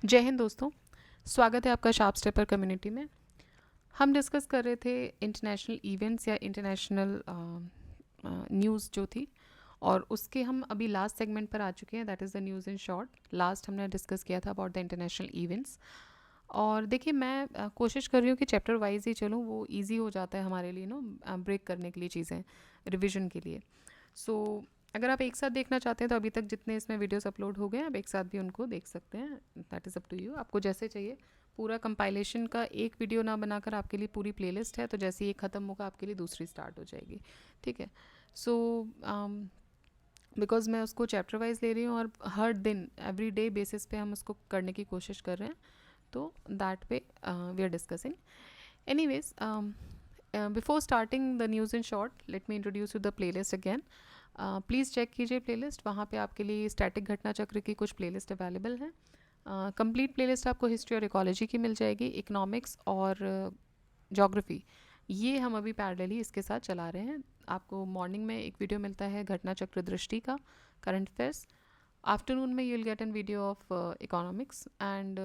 जय हिंद दोस्तों। स्वागत है आपका शार्प स्टेपर कम्युनिटी में। हम डिस्कस कर रहे थे इंटरनेशनल इवेंट्स या इंटरनेशनल न्यूज़ जो थी, और उसके हम अभी लास्ट सेगमेंट पर आ चुके हैं, that is the news in short. Last हमने डिस्कस किया था अबाउट द इंटरनेशनल इवेंट्स। और देखिए, मैं कोशिश कर रही हूँ कि चैप्टर वाइज ही चलूँ, वो ईजी हो जाता है हमारे लिए ब्रेक करने के लिए चीज़ें, रिविजन के लिए। सो अगर आप एक साथ देखना चाहते हैं तो अभी तक जितने इसमें वीडियोस अपलोड हो गए हैं आप एक साथ भी उनको देख सकते हैं। That is up to you, आपको जैसे चाहिए। पूरा कंपाइलेशन का एक वीडियो ना बनाकर आपके लिए पूरी प्लेलिस्ट है, तो जैसे ये ख़त्म होगा आपके लिए दूसरी स्टार्ट हो जाएगी। ठीक है। सो बिकॉज मैं उसको चैप्टर वाइज ले रही हूँ और हर दिन एवरी डे बेसिस पे हम उसको करने की कोशिश कर रहे हैं, तो that way we are discussing. Anyways, before starting the news in short, let me introduce you the playlist again. Please check कीजिए प्लेलिस्ट, वहाँ पे आपके लिए स्टैटिक घटना चक्र की कुछ प्लेलिस्ट अवेलेबल हैं। कंप्लीट प्लेलिस्ट आपको हिस्ट्री और इकोलॉजी की मिल जाएगी, इकोनॉमिक्स और जोग्राफ़ी ये हम अभी पैरेलली इसके साथ चला रहे हैं। आपको मॉर्निंग में एक वीडियो मिलता है घटना चक्र दृष्टि का, करंट अफेयर्स। आफ्टरनून में you will get an video of economics, and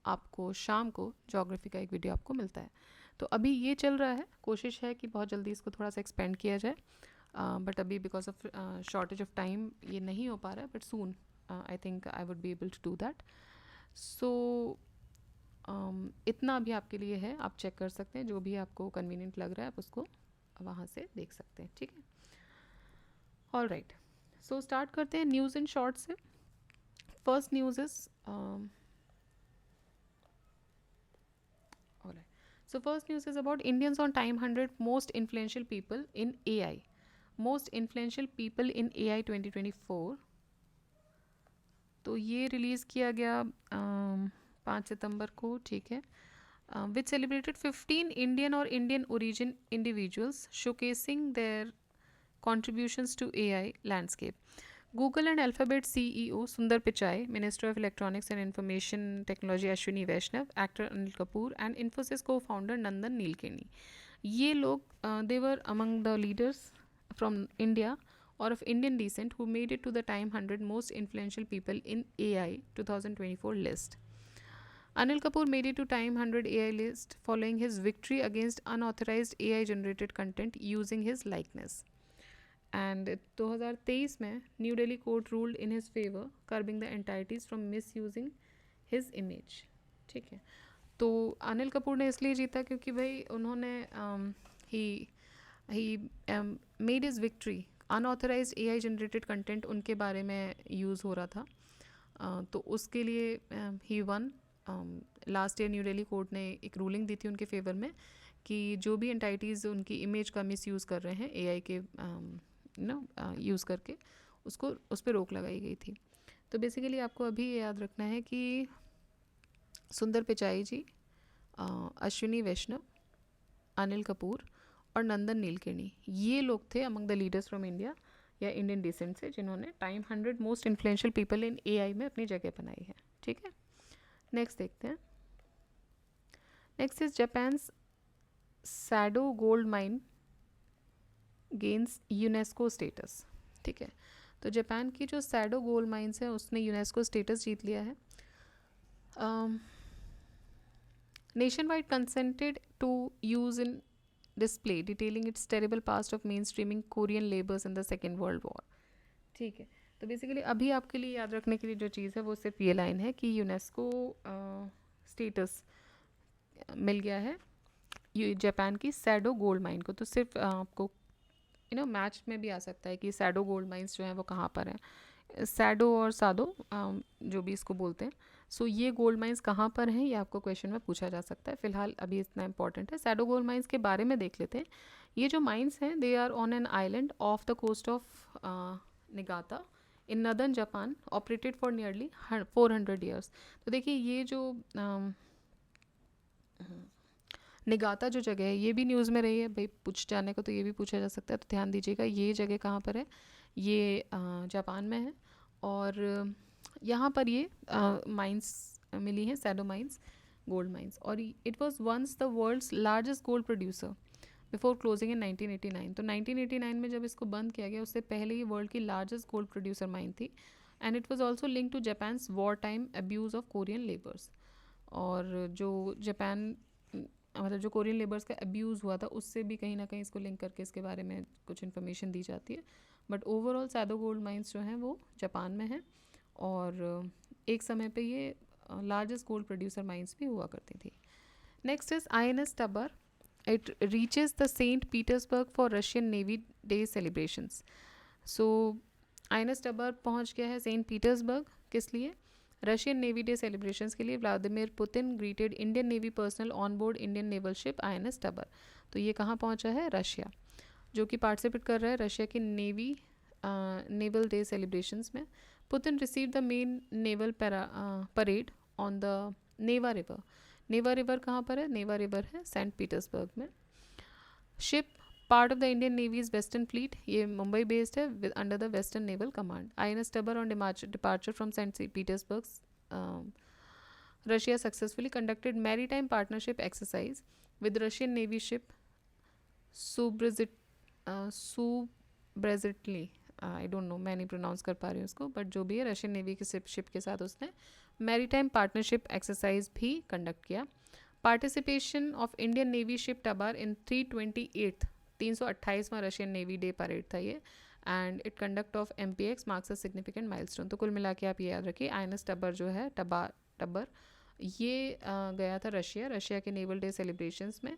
आपको शाम को जोग्राफ़ी का एक वीडियो आपको मिलता है। तो अभी ये चल रहा है, कोशिश है कि बहुत जल्दी इसको थोड़ा सा एक्सपेंड किया जाए, बट अभी because of shortage of time ये नहीं हो पा रहा है, but soon I think I would be able to do that. So इतना अभी आपके लिए है, आप चेक कर सकते हैं, जो भी आपको कन्वीनियंट लग रहा है आप उसको वहाँ से देख सकते हैं। ठीक है, ऑल राइट। सो स्टार्ट करते हैं न्यूज़ इन शॉर्ट से। First news is all right. So first news is about Indians on Time 100 most influential people in AI. Most influential people in AI 2024। तो ये रिलीज़ किया गया 5 सितंबर को। ठीक है। विच सेलिब्रेटेड 15 इंडियन और Indian origin individuals showcasing their contributions to AI landscape. Google and Alphabet CEO Sundar Pichai, Minister of Electronics and Information Technology Ashwini Vaishnav, actor Anil Kapoor, and Infosys co-founder Nandan Nilekani. ये लोग they were among the leaders from India or of Indian descent who made it to the Time 100 most influential people in AI 2024 list. Anil Kapoor made it to Time 100 AI list following his victory against unauthorized AI generated content using his likeness. And 2023 में new Delhi court ruled in his favour, curbing the entities from miss using his image. ठीक है। तो अनिल कपूर ने इसलिए जीता क्योंकि भाई उन्होंने ही made is victory, unauthorised AI generated content उनके बारे में यूज़ हो रहा था, तो उसके लिए ही one. Last year new Delhi court ने एक रूलिंग दी थी उनके फेवर में कि जो भी एंटाइटीज़ उनकी इमेज का मिस यूज़ कर रहे हैं एआई के यूज़ करके, उसको उस पर रोक लगाई गई थी। तो बेसिकली आपको अभी ये याद रखना है कि सुंदर पिचाई जी, अश्विनी वैष्णव, अनिल कपूर और नंदन नीलकेनी, ये लोग थे among the leaders from India या इंडियन डिसेंट से जिन्होंने time 100 most influential people in AI में अपनी जगह बनाई है। ठीक है। नेक्स्ट देखते हैं। Next is Japan shadow gold mine gains UNESCO status. ठीक है। तो जापान की जो सैडो गोल्ड माइंस है उसने यूनेस्को स्टेटस जीत लिया है। Nationwide consented to use in display detailing its terrible past of main streaming Korean labours in the second world war. ठीक है। तो बेसिकली अभी आपके लिए याद रखने के लिए जो चीज़ है वो सिर्फ ये लाइन है कि यूनेस्को स्टेटस मिल गया है ये जापान की सैडो गोल्ड माइन को। तो सिर्फ आपको मैच में भी आ सकता है कि सैडो गोल्ड माइंस जो हैं वो कहाँ पर हैं। सैडो और सादो जो भी इसको बोलते हैं। सो ये गोल्ड माइंस कहाँ पर हैं ये आपको क्वेश्चन में पूछा जा सकता है। फिलहाल अभी इतना इंपॉर्टेंट है। सैडो गोल्ड माइंस के बारे में देख लेते हैं। ये जो माइंस हैं they are on an island off the coast of Niigata in northern Japan, operated for nearly 400 years. तो देखिए ये जो निगाता जो जगह है ये भी न्यूज़ में रही है भाई, पूछ जाने को तो ये भी पूछा जा सकता है, तो ध्यान दीजिएगा ये जगह कहाँ पर है। ये जापान में है और यहाँ पर ये माइंस मिली हैं, सैडो माइंस, गोल्ड माइंस। और it was once the world's largest gold producer before closing in 1989। तो 1989 में जब इसको बंद किया गया उससे पहले ये वर्ल्ड की लार्जेस्ट गोल्ड प्रोड्यूसर माइन थी। And it was also link to Japan's war time abuse of Korean labours. और जो जापान मतलब जो कोरियन लेबर्स का अब्यूज़ हुआ था उससे भी कहीं ना कहीं इसको लिंक करके इसके बारे में कुछ इन्फॉर्मेशन दी जाती है। But overall Saido gold mines जो हैं वो जापान में हैं, और एक समय पे ये लार्जेस्ट गोल्ड प्रोड्यूसर माइंस भी हुआ करती थी। Next is INS Tabar. It reaches the Saint Petersburg for Russian navy day celebrations. So INS Tabar पहुंच गया है सेंट पीटर्सबर्ग, किस लिए? रशियन नेवी डे सेलिब्रेशंस के लिए। Vladimir Putin greeted Indian navy personal on board Indian naval ship INS टबर। तो ये कहाँ पहुंचा है? रशिया, जो कि पार्टिसिपेट कर रहा है रशिया की नेवी नेवल डे सेलिब्रेशंस में। Putin receive the main naval parade on the Neva river. Neva river कहाँ पर है? नेवा रिवर है सेंट पीटर्सबर्ग में। Ship part of the Indian navy's western fleet, ये मुंबई बेस्ड है under the western naval command. INS Tabar on departure from Saint Petersburg Russia successfully conducted maritime partnership exercise with Russian navy ship Soobrazitelny, I don't know, मैं नहीं pronounce कर पा रही हूँ उसको, but जो भी है रशियन नेवी की शिप के साथ उसने मैरीटाइम पार्टनरशिप एक्सरसाइज भी कंडक्ट किया। Participation of Indian navy ship Tabar in 328वां रशियन नेवी डे परेड था ये, and it conduct of MPX marks a significant milestone. तो कुल मिला के आप ये याद रखिए INS टबर जो है टबर ये गया था रशिया के नेवल डे सेलिब्रेशंस में,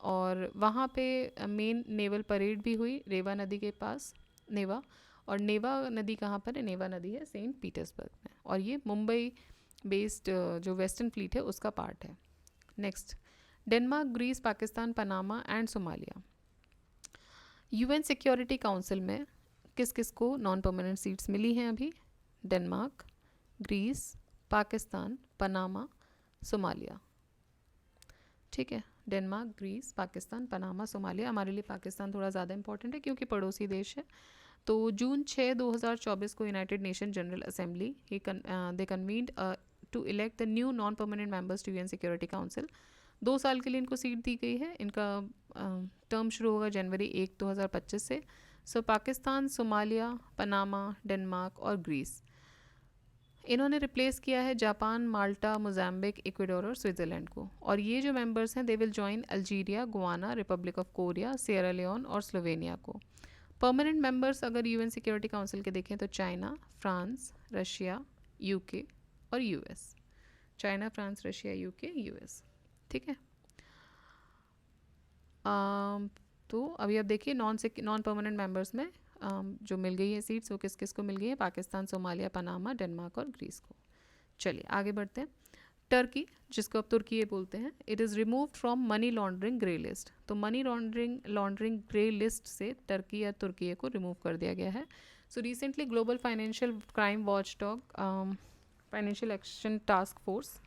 और वहाँ पे मेन नेवल परेड भी हुई रेवा नदी के पास, नेवा। और नेवा नदी कहाँ पर है? नेवा नदी है सेंट पीटर्सबर्ग में, और ये मुंबई बेस्ड जो वेस्टर्न फ्लीट है उसका पार्ट है। Next, Denmark, Greece, Pakistan, Panama and Somalia. UN security council में किस किस को नॉन परमानेंट सीट्स मिली हैं अभी? Denmark, Greece, Pakistan, Panama, Somalia. ठीक है, Denmark, Greece, Pakistan, Panama, Somalia. हमारे लिए पाकिस्तान थोड़ा ज़्यादा इंपॉर्टेंट है क्योंकि पड़ोसी देश है। तो जून 6, 2024 को United Nation General Assembly they convened to elect the new non permanent members to UN security council. 2 साल के लिए इनको सीट दी गई है। इनका टर्म शुरू होगा जनवरी 1, 2025 से। So Pakistan, Somalia, Panama, Denmark और ग्रीस, इन्होंने रिप्लेस किया है जापान, माल्टा, मोजाम्बिक, इक्वाडोर और स्विट्ज़रलैंड को। और ये जो मेंबर्स हैं they will join Algeria, Guyana, Republic of Korea, Sierra Leone और स्लोवेनिया को। परमानेंट मेंबर्स अगर UN सिक्योरिटी काउंसिल के देखें तो चाइना, फ्रांस, रशिया, UK और US। China, France, Russia, UK, US। ठीक है। तो अभी आप देखिए नॉन परमानेंट मेंबर्स में जो मिल गई है सीट्स वो किस किस को मिल गई है? पाकिस्तान, सोमालिया, पनामा, डेनमार्क और ग्रीस को। चलिए आगे बढ़ते हैं। टर्की, जिसको अब तुर्की बोलते हैं, it is remove from money laundering grey list. तो मनी लॉन्ड्रिंग ग्रे लिस्ट से टर्की या तुर्की को रिमूव कर दिया गया है। So recently global financial crime watchdog financial action task force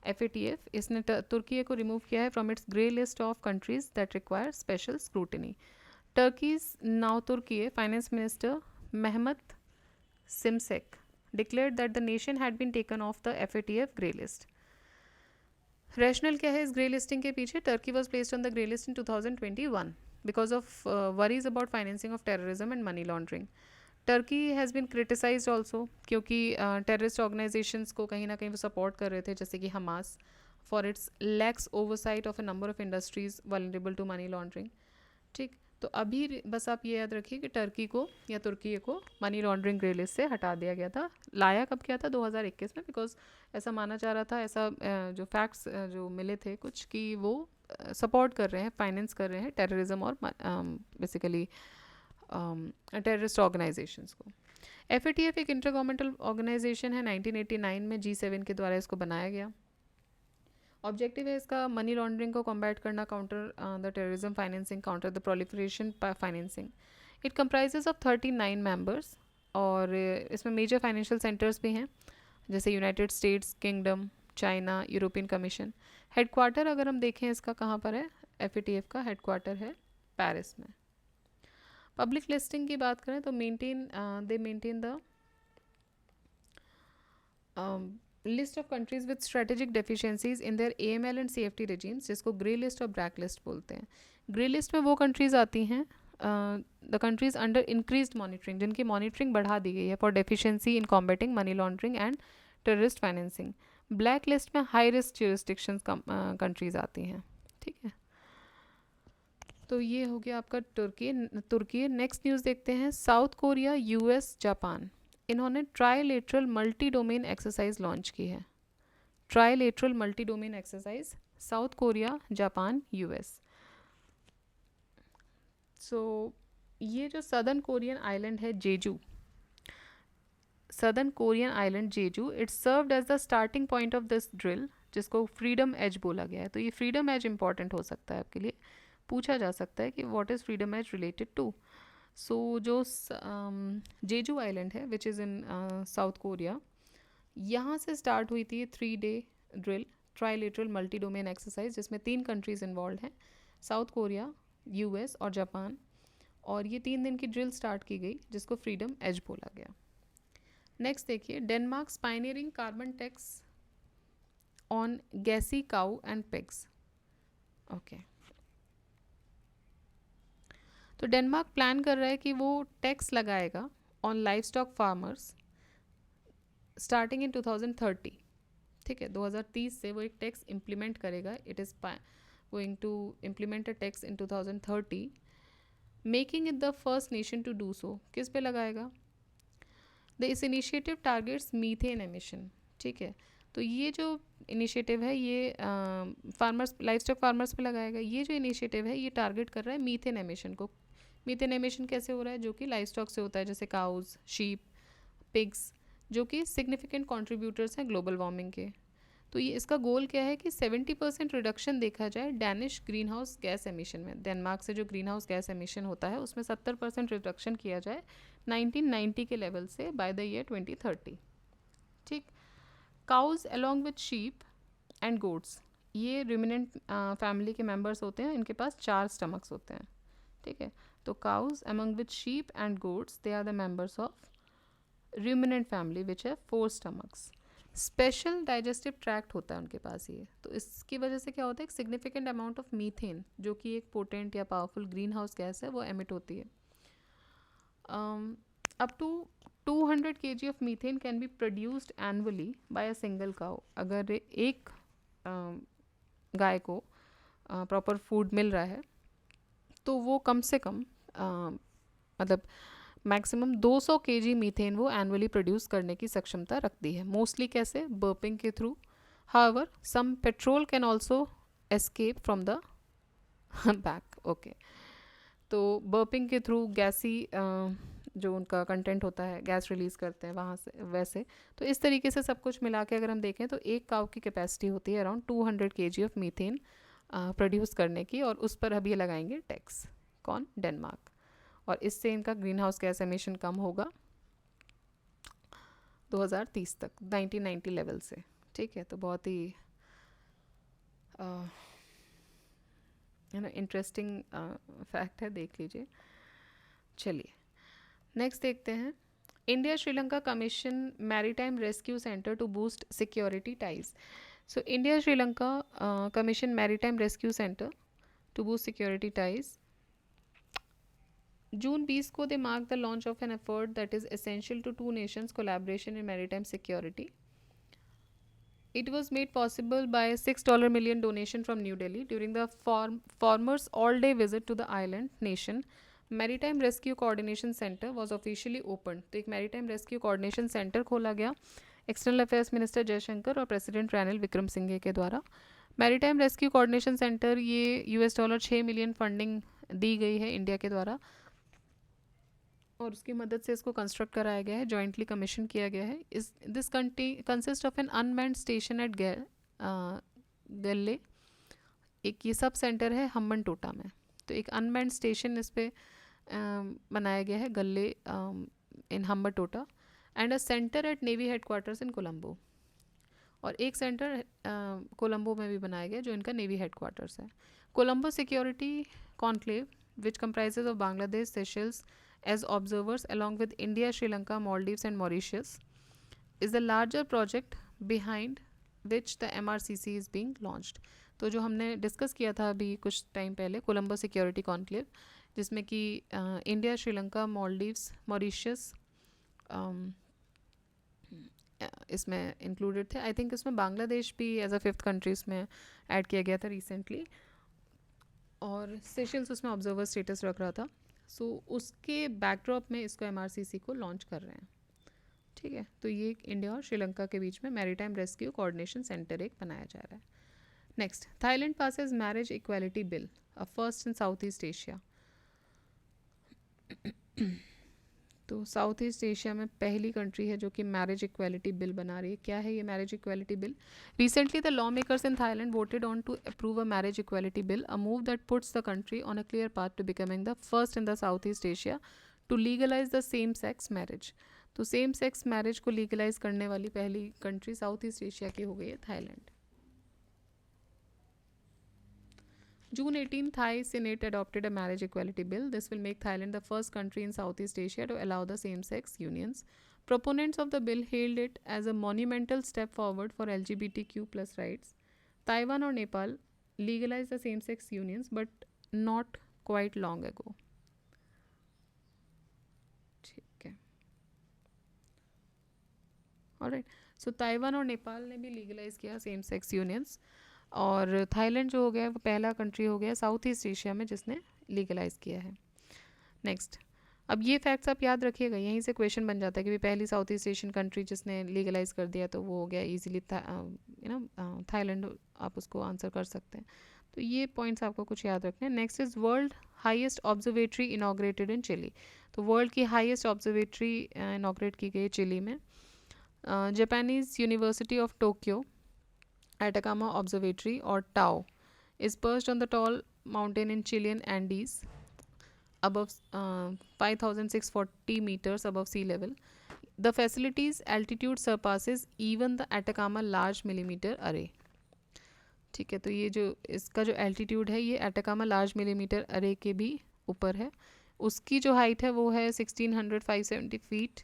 FATF, इसने तुर्की को रिमूव किया है from its grey list of countries that require special scrutiny. Turkey's now Turkey finance minister Mehmet Simsek declared that the nation had been taken off the FATF grey list. Rationale क्या है इस grey listing के पीछे? Turkey was placed on the grey list in 2021 because of worries about financing of terrorism and money laundering. Turkey has been criticized also क्योंकि terrorist organizations को कहीं ना कहीं वो support कर रहे थे, जैसे कि Hamas, for its lax oversight of a number of industries vulnerable to money laundering. ठीक, तो अभी बस आप ये याद रखिए कि टर्की को या तुर्की को मनी लॉन्ड्रिंग ग्रे लिस्ट से हटा दिया गया था। लाया कब किया था? 2021 में, बिकॉज ऐसा माना जा रहा था, ऐसा जो फैक्ट्स जो मिले थे कुछ, कि वो सपोर्ट कर रहे हैं, फाइनेंस कर रहे हैं टेररिज्म और बेसिकली टेररिस्ट ऑर्गेनाइजेशंस को। FATF एक इंटर गवर्नमेंटल ऑर्गेनाइजेशन है, 1989 में G7 के द्वारा इसको बनाया गया। ऑब्जेक्टिव है इसका मनी लॉन्ड्रिंग को कॉम्बैट करना, counter the terrorism financing, counter the proliferation financing. It comprises of 39 members, और इसमें मेजर फाइनेंशियल सेंटर्स भी हैं जैसे United states, kingdom, China, European commission. Headquarter अगर हम देखें इसका कहाँ पर है? FATF का हेडक्वार्टर है पेरिस में। पब्लिक लिस्टिंग की बात करें तो दे maintain the list of countries with strategic deficiencies in their AML and CFT regimes, जिसको ग्रे लिस्ट और ब्लैक लिस्ट बोलते हैं। ग्रे लिस्ट में वो कंट्रीज आती हैं the countries under increased monitoring, जिनकी मॉनिटरिंग बढ़ा दी गई है for deficiency in combating money laundering and terrorist financing. Black list में हाई रिस्क ज्यूरिस्डिक्शंस कंट्रीज आती हैं, ठीक है। तो ये हो गया आपका तुर्की। नेक्स्ट न्यूज़ देखते हैं, साउथ कोरिया, यूएस, जापान, इन्होंने trilateral multi domain exercise launch की है। Trilateral multi domain exercise, south Korea, Japan, US. So ये जो सदर्न कोरियन आइलैंड है Jeju, southern Korean island Jeju, it served as the starting point of this drill, जिसको freedom edge बोला गया है। तो ये फ्रीडम एज इंपॉर्टेंट हो सकता है आपके लिए, पूछा जा सकता है कि what is freedom edge related to. So जो जेजू आइलैंड है which is in south Korea, यहाँ से स्टार्ट हुई थी 3 day drill, trilateral multi domain exercise, जिसमें 3 कंट्रीज इन्वॉल्व हैं, साउथ कोरिया, यूएस और जापान। और ये 3 दिन की ड्रिल स्टार्ट की गई, जिसको फ्रीडम एज बोला गया। नेक्स्ट देखिए, Denmark's pioneering carbon tax on gassy cow and pigs. Okay, तो डेनमार्क प्लान कर रहा है कि वो टैक्स लगाएगा on livestock farmers starting in 2030, ठीक है। 2030 से वो एक टैक्स इम्प्लीमेंट करेगा। It is going to implement a tax in 2030, making it the first nation to do so. किस पे लगाएगा? This initiative targets methane emission, ठीक है। तो ये जो इनिशिएटिव है ये फार्मर्स, लाइफ स्टॉक फार्मर्स पे लगाएगा। ये जो इनिशिएटिव है ये टारगेट कर रहा है मीथेन एमिशन को। मीथेन एमिशन कैसे हो रहा है? जो कि लाइफ स्टॉक से होता है, जैसे काउज, शीप, पिग्स, जो कि सिग्निफिकेंट कॉन्ट्रीब्यूटर्स हैं ग्लोबल वार्मिंग के। तो ये इसका गोल क्या है कि 70% रिडक्शन देखा जाए Danish green house gas emission में। डेनमार्क से जो ग्रीन हाउस गैस एमिशन होता है उसमें 70% रिडक्शन किया जाए 1990 के लेवल से बाय द ईयर 2030, ठीक। Cows along with sheep and goats, ये रुमिनेंट फैमिली के मेंबर्स होते हैं, इनके पास 4 स्टमक्स होते हैं, ठीक है। तो cows among with sheep and goats, they are the members of ruminant family which have 4 stomachs। Special digestive tract होता है उनके पास ये। तो इसकी वजह से क्या होता है, एक सिग्निफिकेंट अमाउंट ऑफ मीथेन, जो कि एक पोटेंट या पावरफुल ग्रीन हाउस गैस है, वो एमिट होती है। Up to 200 kg of methane can be produced annually by a single cow. अगर एक गाय को प्रॉपर फूड मिल रहा है तो वो कम से कम मतलब मैक्सिमम 200 kg मीथेन वो एनुअली प्रोड्यूस करने की सक्षमता रखती है। मोस्टली कैसे? बर्पिंग के through. However some petrol can also escape from the back, okay. तो बर्पिंग के थ्रू गैसी जो उनका कंटेंट होता है, गैस रिलीज करते हैं वहाँ से, वैसे। तो इस तरीके से सब कुछ मिला के अगर हम देखें तो एक काउ की कैपेसिटी होती है around 200 kg of methane produce करने की, और उस पर अब ये लगाएंगे टैक्स। कौन? डेनमार्क। और इससे इनका ग्रीन हाउस गैस एमिशन कम होगा 2030 तक 1990 लेवल से, ठीक है। तो बहुत ही है ना इंटरेस्टिंग फैक्ट है, देख लीजिए। चलिए नेक्स्ट देखते हैं, India Sri Lanka commission maritime rescue centre to boost security ties. So India Sri Lanka commission maritime rescue centre to boost security ties. June 20 को they mark the launch of an effort that is essential to 2 nations collaboration in maritime security. It was made possible by a $6 million donation from New Delhi during the former's all-day visit to the island nation. Maritime Rescue Coordination Center was officially opened. तो एक Maritime Rescue Coordination Center खोला गया external affairs minister Jaishankar और president Ranil Wickremesinghe के द्वारा। Maritime rescue coordination centre, ये $6 million funding दी गई है इंडिया के द्वारा, और उसकी मदद से इसको कंस्ट्रक्ट कराया गया है, जॉइंटली कमीशन किया गया है। इस this consist of an unmanned station at Galle. एक ये सब सेंटर है हम्बन टोटा में। तो एक अनमैन्ड स्टेशन इस पे बनाया गया है गल्ले in Hambantota, and a centre at navy headquarters in Colombo. और एक सेंटर कोलंबो में भी बनाया गया जो इनका नेवी हेडक्वार्टर्स है। Colombo security conclave which comprises of Bangladesh, Seychelles as observers along with India, Sri Lanka, Maldives and Mauritius is the larger project behind which the MRCC is being launched. तो जो हमने डिस्कस किया था अभी कुछ time पहले, Colombo security conclave, जिसमें कि इंडिया, श्रीलंका, मालदीव्स, मॉरिशस इसमें इंक्लूडेड थे। आई थिंक इसमें बांग्लादेश भी एज अ फिफ्थ कंट्री इसमें ऐड किया गया था रिसेंटली, और सेशल्स उसमें ऑब्जर्वर स्टेटस रख रहा था। सो उसके बैकड्रॉप में इसको MRCC को लॉन्च कर रहे हैं। ठीक है, तो ये इंडिया और श्रीलंका के बीच में मैरीटाइम रेस्क्यू कोऑर्डिनेशन सेंटर एक बनाया जा रहा है। Next, Thailand passes marriage equality bill, a first in south east Asia. तो साउथ ईस्ट एशिया में पहली कंट्री है जो कि मैरिज इक्वालिटी बिल बना रही है। क्या है ये marriage equality bill? Recently the lawmakers in Thailand voted on to approve a marriage equality bill, a move that puts the country on a clear path to becoming the first in the south east Asia to legalise the same sex marriage. तो same sex marriage को legalise करने वाली पहली country south east Asia की हो गई है Thailand. June 18, Thai Senate adopted a marriage equality bill. This will make Thailand the first country in Southeast Asia to allow the same-sex unions. Proponents of the bill hailed it as a monumental step forward for LGBTQ plus rights. Taiwan or Nepal legalized the same-sex unions, but not quite long ago. ठीक है, alright. सो Taiwan और नेपाल ने भी legalise किया same sex unions, और Thailand जो हो गया वो पहला कंट्री हो गया साउथ ईस्ट एशिया में जिसने लीगलाइज किया है। नेक्स्ट, अब ये फैक्ट्स आप याद रखिएगा, यहीं से क्वेश्चन बन जाता है कि भी पहली साउथ ईस्ट एशियन कंट्री जिसने लीगलाइज कर दिया, तो वो हो गया ईजिली थाईलैंड, आप उसको आंसर कर सकते हैं। तो ये पॉइंट्स आपको कुछ याद रखने हैं। Next is world highest observatory inaugurated in Chile. तो वर्ल्ड की हाईएस्ट ऑब्जर्वेटरी इनाग्रेट की गई चिली में। Japanese university of Tokyo Atacama Observatory, or TAO, is perched on the tall mountain in Chilean Andes above 5,640 meters above sea level. The facility's altitude surpasses even the Atacama Large Millimeter Array. ठीक है, तो ये जो इसका जो altitude है ये Atacama large millimetre अरे के भी ऊपर है। उसकी जो हाइट है वो है 1600-570 फीट,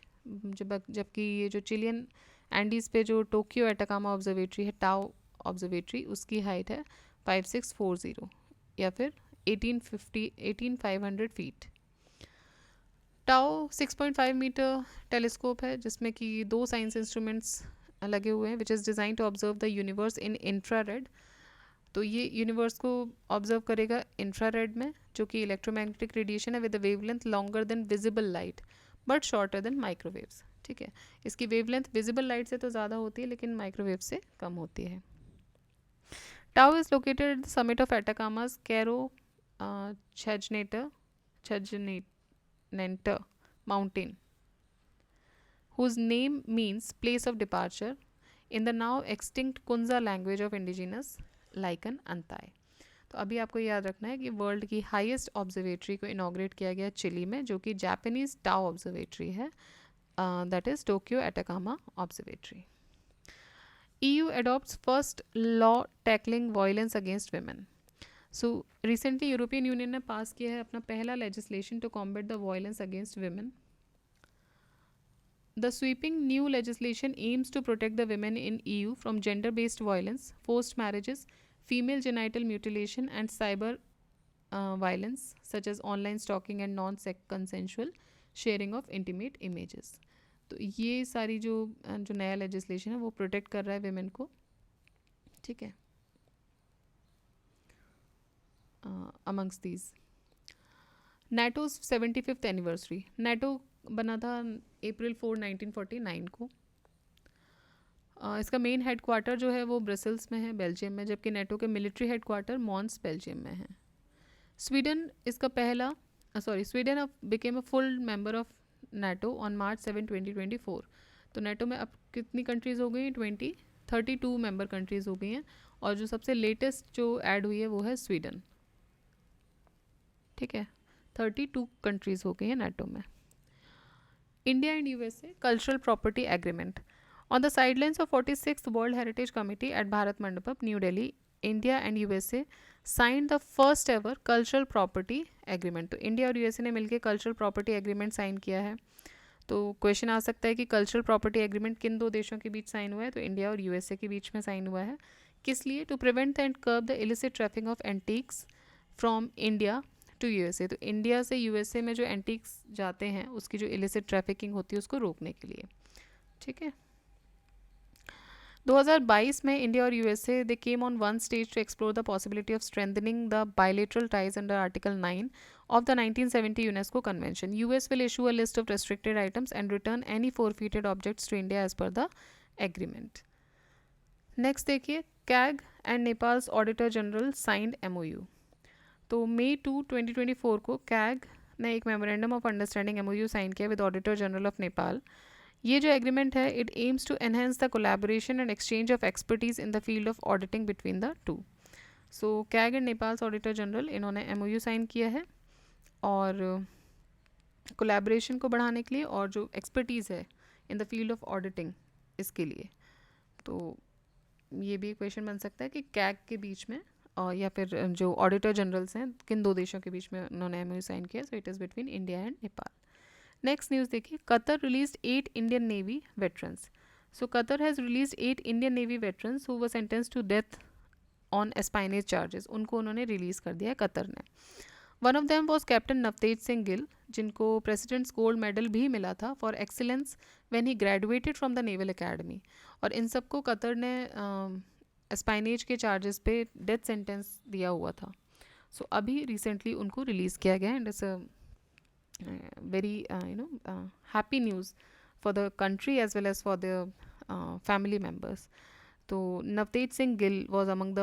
जबकि ये जो चिलियन एंडीज़ पे जो टोक्यो एटाकामा ऑब्जर्वेटरी है, टाओ ऑब्जर्वेटरी, उसकी हाइट है 5640 या फिर 1800 फीट। टाओ 6.5 मीटर टेलीस्कोप है जिसमें कि 2 साइंस इंस्ट्रूमेंट्स लगे हुए हैं, which is design to observe the universe in infrared. तो ये यूनिवर्स को ऑब्जर्व करेगा इंफ्रारेड में, जो कि इलेक्ट्रोमैग्नेटिक रेडिएशन है with a wavelength longer than visible light but shorter than microwaves. ठीक है, इसकी वेवलेंथ विजिबल लाइट से तो ज़्यादा होती है लेकिन माइक्रोवेव से कम होती है। TAO is located at the summit of Atacama's Cerro Chajnantor mountain, whose name means place of departure in the now extinct Kunza language of indigenous Laikan Antai. तो अभी आपको याद रखना है कि वर्ल्ड की हाईएस्ट ऑब्जर्वेटरी को इनाग्रेट किया गया चिली में, जो कि जापानीज टाओ ऑब्जर्वेटरी है, that is Tokyo Atacama observatory. EU adopts first law tackling violence against women. So recently European Union ने पास किया है अपना पहला legislation to combat the violence against women. The sweeping new legislation aims to protect the women in EU from gender-based violence, forced marriages, female genital mutilation, and cyber violence such as online stalking and non-consensual sharing of intimate images. तो ये सारी जो नया legislation है वो protect कर रहा है women को। ठीक है, amongst these NATO's 75th anniversary. NATO बना था अप्रैल 4, 1949 को। इसका मेन हेडक्वार्टर जो है वो ब्रसल्स में है, बेल्जियम में, जबकि नेटो के मिलिट्री हेडक्वार्टर मॉन्स बेल्जियम में है। स्वीडन इसका पहला Sweden became a full member of NATO on March 7, 2024। तो नेटो में अब कितनी कंट्रीज़ हो गई हैं? 32 मेंबर कंट्रीज़ हो गई हैं, और जो सबसे लेटेस्ट जो ऐड हुई है वो है स्वीडन। ठीक है, 32 कंट्रीज़ हो गई हैं नेटो में। India and USA Cultural Property Agreement. On the sidelines of 46th World Heritage Committee at Bharat Mandapam, New Delhi, India and USA signed the first ever Cultural Property Agreement. तो India और USA ने मिलकर cultural property agreement sign किया है। तो question आ सकता है कि कल्चरल प्रॉपर्टी एग्रीमेंट किन दो देशों के बीच साइन हुआ है, तो इंडिया और यूएसए के बीच में साइन हुआ है। किस लिए? To prevent and curb the illicit trafficking of antiques from India to USA. तो इंडिया से यूएसए में जो एंटीक्स जाते हैं उसकी जो इलिसिट ट्रैफिकिंग होती है उसको रोकने के लिए। ठीक है। 2022 में इंडिया और USA they came on one stage to explore the possibility of strengthening the bilateral ties under article 9 of the 1970 UNESCO Convention. US will issue a list of restricted items and return any forfeited objects to India as per the agreement. Next देखिए, CAG and Nepal's Auditor General signed MOU. तो May 2, 2024 को CAG ने एक memorandum of understanding MOU sign किया with auditor general of Nepal. ये जो agreement है it aims to enhance the collaboration and exchange of expertise in the field of auditing between the two. So CAG and Nepal's auditor general इन्होंने MOU sign किया है और collaboration को बढ़ाने के लिए और जो एक्सपर्टीज़ है इन द फील्ड ऑफ ऑडिटिंग इसके लिए। तो ये भी क्वेश्चन बन सकता है कि कैग के बीच में या फिर जो ऑडिटर जनरल्स हैं किन दो देशों के बीच में उन्होंने MOU साइन किया। So it is between India and Nepal. Next news देखिए, Qatar released 8 Indian navy veterans. So Qatar has released 8 Indian navy veterans who were sentenced to death on espionage charges. उनको उन्होंने रिलीज़ कर दिया है Qatar ने। One of them was captain Navtej Singh Gill, जिनको president's gold medal भी मिला था for excellence when he graduated from the naval academy. और इन सबको कतर ने एस्पाइनेज के चार्जेस पे डेथ सेंटेंस दिया हुआ था। सो अभी रिसेंटली उनको रिलीज़ किया गया and it's a very happy news for the country as well as for the family members. तो Navtej Singh Gill was among the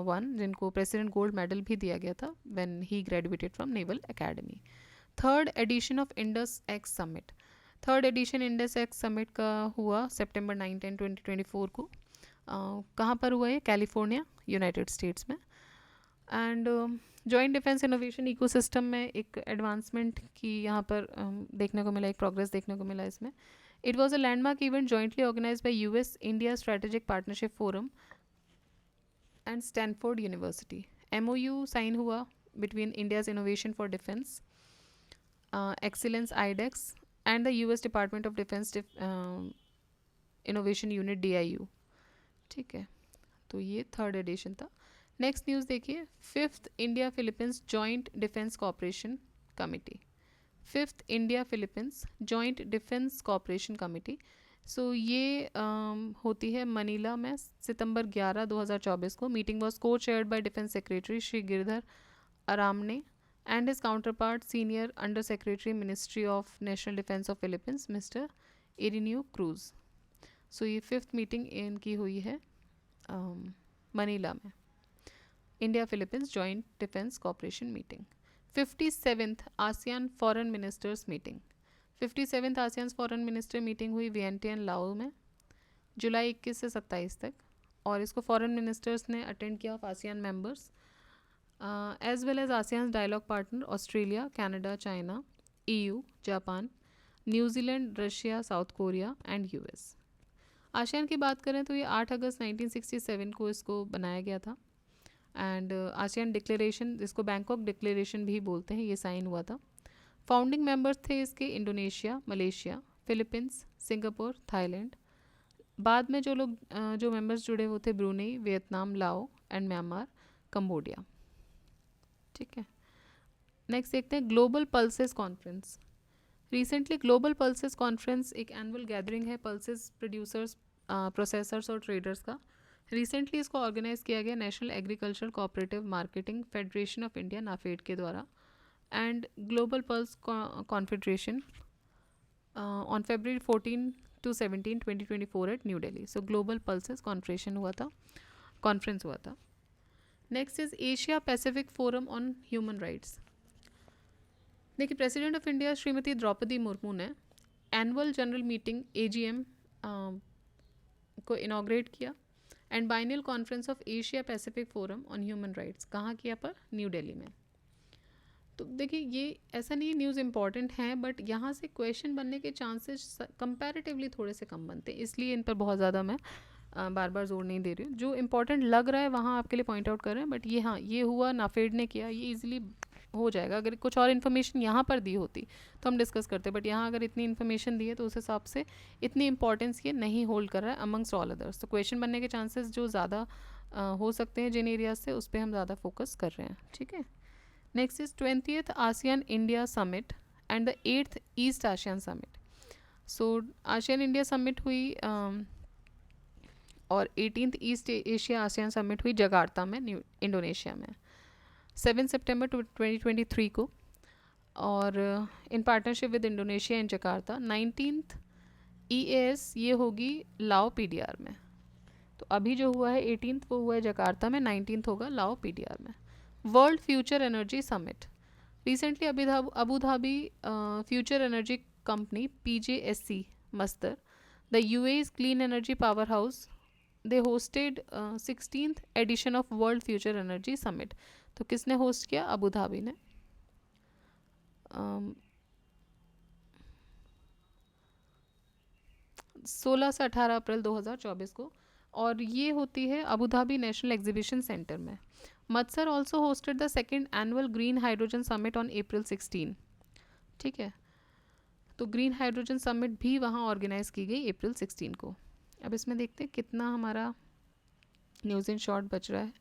one जिनको प्रेसिडेंट गोल्ड मेडल भी दिया गया था when he graduated from naval academy. Third edition of Indus X summit. Third edition Indus X summit का हुआ सितंबर 9-10, 2024 को। कहाँ पर हुआ है? कैलिफोर्निया, यूनाइटेड स्टेट्स में। And joint defence innovation ecosystem में एक एडवांसमेंट की यहाँ पर देखने को मिला, एक प्रोग्रेस देखने को मिला इसमें। It was a landmark event jointly organized by US India Strategic Partnership Forum and Stanford University. MOU sign हुआ between India's Innovation for Defense, Excellence IDEX and the US Department of Defense Innovation Unit DIU. ठीक है, तो ये third edition था। Next news देखिए, 5th India Philippines joint defence cooperation committee. 5th India Philippines joint defence cooperation committee. So ये होती है Manila में सितंबर 11, 2024 को। मीटिंग वॉज को chaired by defence secretary Shri Giridhar Aramane and his counterpart senior under secretary ministry of national defence of Philippines mister Irineo Cruz. So ये 5th meeting इनकी हुई है मनीला में, India Philippines joint defence corporation meeting. 57th ASEAN foreign ministers meeting. 57th ASEAN foreign minister meeting हुई वियंटियन लाओ में जुलाई 21 से 27 तक। और इसको फॉरेन मिनिस्टर्स ने अटेंड किया of ASEAN members as well as ASEAN dialogue partner Australia, Canada, China, EU, Japan, New Zealand, Russia, South Korea and US। ASEAN की बात करें तो ये 8 अगस्त 1967 को इसको बनाया गया था। एंड आसियान डिक्लेरेशन, जिसको बैंकॉक डिक्लेरेशन भी बोलते हैं, ये साइन हुआ था। फाउंडिंग मेंबर्स थे इसके Indonesia, Malaysia, Philippines, Singapore, Thailand. बाद में जो लोग जो मेंबर्स जुड़े वो थे ब्रूनेई, वियतनाम, लाओ एंड म्यांमार, कंबोडिया। ठीक है, नेक्स्ट देखते हैं global pulses conference. Recently global pulses conference एक एनुअल गैदरिंग है पल्सेस प्रोड्यूसर्स, प्रोसेसर्स और ट्रेडर्स का। रिसेंटली इसको ऑर्गेनाइज किया गया national agricultural cooperative marketing federation of India NAFED के द्वारा and global pulse confederation on February 14 to 17, 2024 at new Delhi. So global pulses conference हुआ था। Next is Asia Pacific forum on human rights. देखिए, president of India Shrimati Droupadi Murmu ने annual general meeting AGM को inaugurate किया and biennial conference of Asia Pacific forum on human rights कहाँ किया? पर new Delhi में। तो देखिए, ये ऐसा नहीं न्यूज़ इम्पॉर्टेंट है, बट यहाँ से क्वेश्चन बनने के चांसेस कंपैरेटिवली थोड़े से कम बनते हैं, इसलिए इन पर बहुत ज़्यादा मैं बार बार जोर नहीं दे रही हूँ। जो इम्पोर्टेंट लग रहा है वहाँ आपके लिए पॉइंट आउट कर रहे हैं, बट ये हाँ, ये हुआ, नाफेड ने किया, ये इजीली हो जाएगा। अगर कुछ और इन्फॉर्मेशन यहाँ पर दी होती तो हम डिस्कस करते, बट यहाँ अगर इतनी इन्फॉर्मेशन दी है तो उस हिसाब से इतनी इंपॉर्टेंस ये नहीं होल्ड कर रहा है अमंग्स ऑल अदर्स। तो क्वेश्चन बनने के चांसेस जो ज़्यादा हो सकते हैं जिन एरियाज से, उस पर हम ज़्यादा फोकस कर रहे हैं। ठीक है, next is 20th ASEAN India summit and the 8th east ASEAN summit. So ASEAN India summit हुई और 18th east Asia ASEAN summit हुई जकार्ता में, इंडोनेशिया में, 7 सितंबर 2023 को, और in partnership with Indonesia and Jakarta. 19th EAS ये होगी लाओ PDR में। तो अभी जो हुआ है 18th वो हुआ है जकार्ता में, 19th होगा लाओ PDR में। World future energy summit, recently Abu Dhabi future energy company PJSC Masdar, the UAE's clean energy power house, they hosted 16th edition of world future energy summit. तो किसने host किया? Abu Dhabi ने। 16 से 18 अप्रैल 2024 को, और ये होती है Abu Dhabi national exhibition centre में। मत्सर also hosted the second annual green hydrogen summit on April 16। ठीक है, तो ग्रीन हाइड्रोजन समिट भी वहाँ ऑर्गेनाइज की गई April 16 को। अब इसमें देखते हैं कितना हमारा न्यूज़ इन शॉर्ट बच रहा है।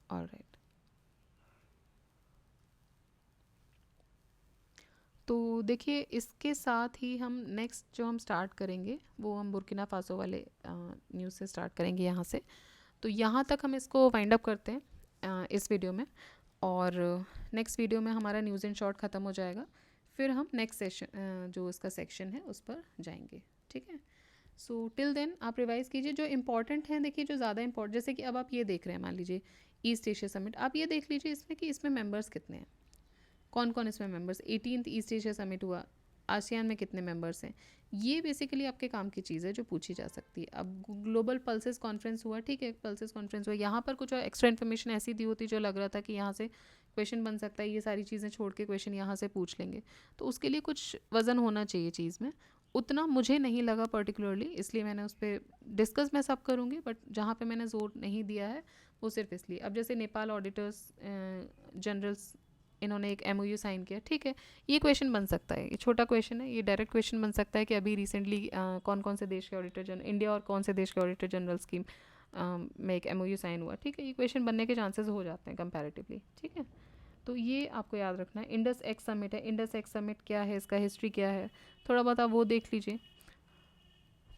ऑलराइट, तो देखिए इसके साथ ही हम नेक्स्ट जो हम स्टार्ट करेंगे वो हम बुर्किना फासो वाले न्यूज़ से स्टार्ट करेंगे यहाँ से। तो यहाँ तक हम इसको वाइंड अप करते हैं इस वीडियो में, और नेक्स्ट वीडियो में हमारा न्यूज़ इन शॉर्ट ख़त्म हो जाएगा। फिर हम नेक्स्ट सेशन जो इसका सेक्शन है उस पर जाएंगे। ठीक है, सो टिल देन आप रिवाइज़ कीजिए जो इंपॉर्टेंट हैं। देखिए जो ज़्यादा इंपॉर्टेंट, जैसे कि अब आप ये देख रहे हैं, मान लीजिए ईस्ट एशिया समिट, आप ये देख लीजिए इसमें कि इसमें मेंबर्स कितने हैं, कौन कौन इसमें members. 18th east Asia summit हुआ, आसियान में कितने मेंबर्स हैं, ये बेसिकली आपके काम की चीज़ है जो पूछी जा सकती है। अब ग्लोबल पल्सेस कॉन्फ्रेंस हुआ, ठीक है, पल्सेस कॉन्फ्रेंस हुआ, यहाँ पर कुछ एक्स्ट्रा इन्फॉर्मेशन ऐसी दी होती जो लग रहा था कि यहाँ से क्वेश्चन बन सकता है, ये सारी चीज़ें छोड़ के क्वेश्चन यहाँ से पूछ लेंगे, तो उसके लिए कुछ वज़न होना चाहिए चीज़ में। उतना मुझे नहीं लगा पर्टिकुलरली, इसलिए मैंने उस पर डिस्कस मैं सब करूँगी, बट जहाँ पे मैंने जोर नहीं दिया है वो सिर्फ इसलिए। अब जैसे नेपाल ऑडिटर्स जनरल्स, इन्होंने एक MOU साइन किया, ठीक है, ये क्वेश्चन बन सकता है, ये छोटा क्वेश्चन है, ये डायरेक्ट क्वेश्चन बन सकता है कि अभी रिसेंटली कौन कौन से देश के ऑडिटर जनरल, इंडिया और कौन से देश के ऑडिटर जनरल स्कीम में एक MOU साइन हुआ। ठीक है, ये क्वेश्चन बनने के चांसेस हो जाते हैं कंपैरेटिवली। ठीक है, तो ये आपको याद रखना है। इंडस एक्स समिट है, इंडस एक्स समिट क्या है, इसका हिस्ट्री क्या है, थोड़ा बहुत आप वो देख लीजिए,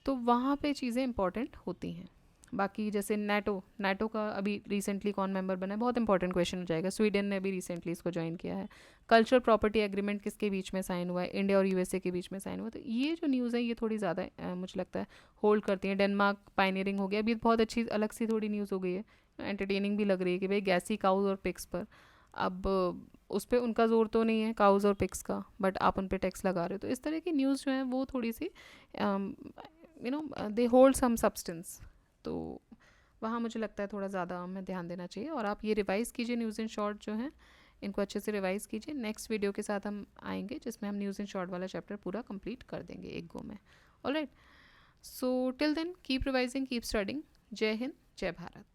तो वहाँ पे चीज़ें इंपॉर्टेंट होती हैं। बाकी जैसे नाटो का अभी रिसेंटली कौन मेंबर बना है, बहुत इंपॉर्टेंट क्वेश्चन हो जाएगा, स्वीडन ने अभी रिसेंटली इसको ज्वाइन किया है। कल्चरल प्रॉपर्टी एग्रीमेंट किसके बीच में साइन हुआ है, इंडिया और USA के बीच में साइन हुआ। तो ये जो न्यूज़ है ये थोड़ी ज़्यादा मुझे लगता है होल्ड करती है। डेनमार्क पायनियरिंग हो गया, अभी बहुत अच्छी अलग सी थोड़ी न्यूज़ हो गई है, एंटरटेनिंग भी लग रही है कि भाई गैसी काउज और पिक्स पर, अब उस पर उनका जोर तो नहीं है काउज और पिक्स का, बट आप उन पर टैक्स लगा रहे हो। तो इस तरह की न्यूज़ जो है वो थोड़ी सी दे होल्ड सम सब्सटेंस, तो वहाँ मुझे लगता है थोड़ा ज़्यादा हमें ध्यान देना चाहिए। और आप ये रिवाइज़ कीजिए न्यूज़ इन शॉर्ट जो है, इनको अच्छे से रिवाइज़ कीजिए। नेक्स्ट वीडियो के साथ हम आएंगे जिसमें हम न्यूज़ इन शॉर्ट वाला चैप्टर पूरा कंप्लीट कर देंगे एक गो में। Alright, so till then keep revising, keep studying. जय हिंद, जय भारत।